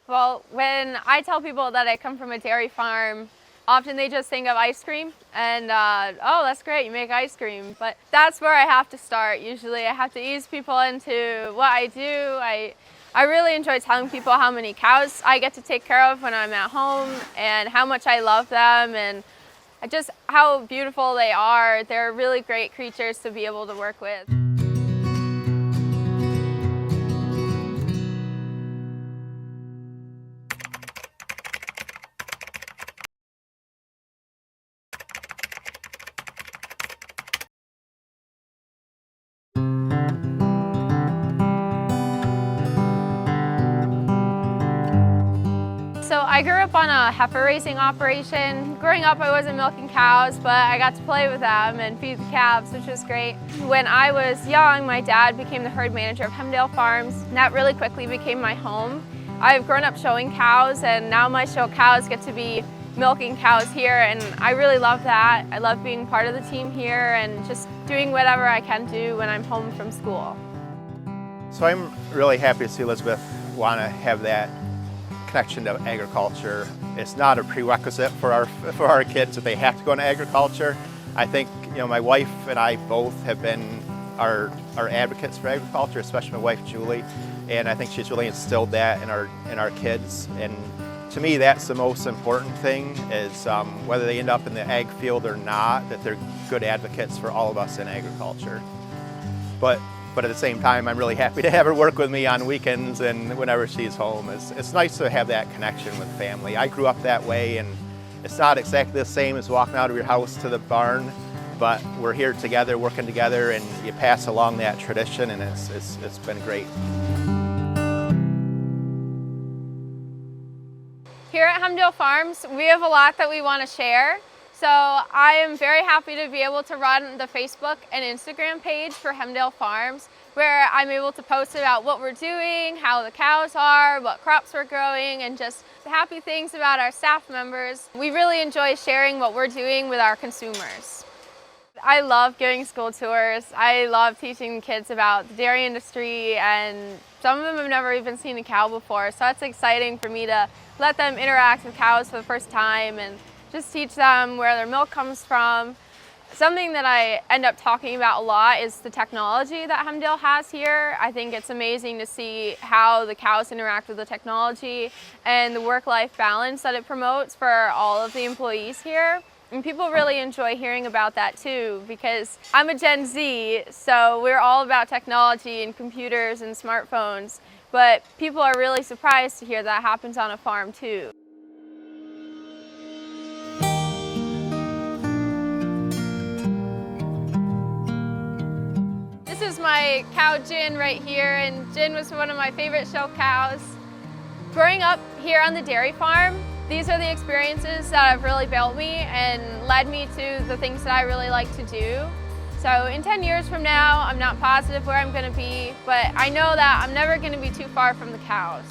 Well, when I tell people that I come from a dairy farm, often they just think of ice cream and, oh, that's great, you make ice cream. But that's where I have to start. Usually I have to ease people into what I do. I really enjoy telling people how many cows I get to take care of when I'm at home and how much I love them and just how beautiful they are. They're really great creatures to be able to work with. So I grew up on a heifer raising operation. Growing up I wasn't milking cows, but I got to play with them and feed the calves, which was great. When I was young, my dad became the herd manager of Hemdale Farms, and that really quickly became my home. I've grown up showing cows, and now my show cows get to be milking cows here, and I really love that. I love being part of the team here and just doing whatever I can do when I'm home from school. So I'm really happy to see Elizabeth want to have that connection to agriculture. It's not a prerequisite for our kids that they have to go into agriculture. I think my wife and I both have been our advocates for agriculture, especially my wife Julie, and I think she's really instilled that in our kids. And to me, that's the most important thing is whether they end up in the ag field or not, that they're good advocates for all of us in agriculture. But at the same time, I'm really happy to have her work with me on weekends and whenever she's home. It's nice to have that connection with family. I grew up that way, and it's not exactly the same as walking out of your house to the barn, but we're here together, working together, and you pass along that tradition, and it's been great. Here at Hemdale Farms, we have a lot that we want to share. So I am very happy to be able to run the Facebook and Instagram page for Hemdale Farms, where I'm able to post about what we're doing, how the cows are, what crops we're growing, and just happy things about our staff members. We really enjoy sharing what we're doing with our consumers. I love giving school tours. I love teaching kids about the dairy industry, and some of them have never even seen a cow before, so it's exciting for me to let them interact with cows for the first time and just teach them where their milk comes from. Something that I end up talking about a lot is the technology that Hemdale has here. I think it's amazing to see how the cows interact with the technology and the work-life balance that it promotes for all of the employees here. And people really enjoy hearing about that too, because I'm a Gen Z, so we're all about technology and computers and smartphones, but people are really surprised to hear that happens on a farm too. This is my cow Jin right here, and Jin was one of my favorite show cows. Growing up here on the dairy farm, these are the experiences that have really built me and led me to the things that I really like to do. So in 10 years from now, I'm not positive where I'm going to be, but I know that I'm never going to be too far from the cows.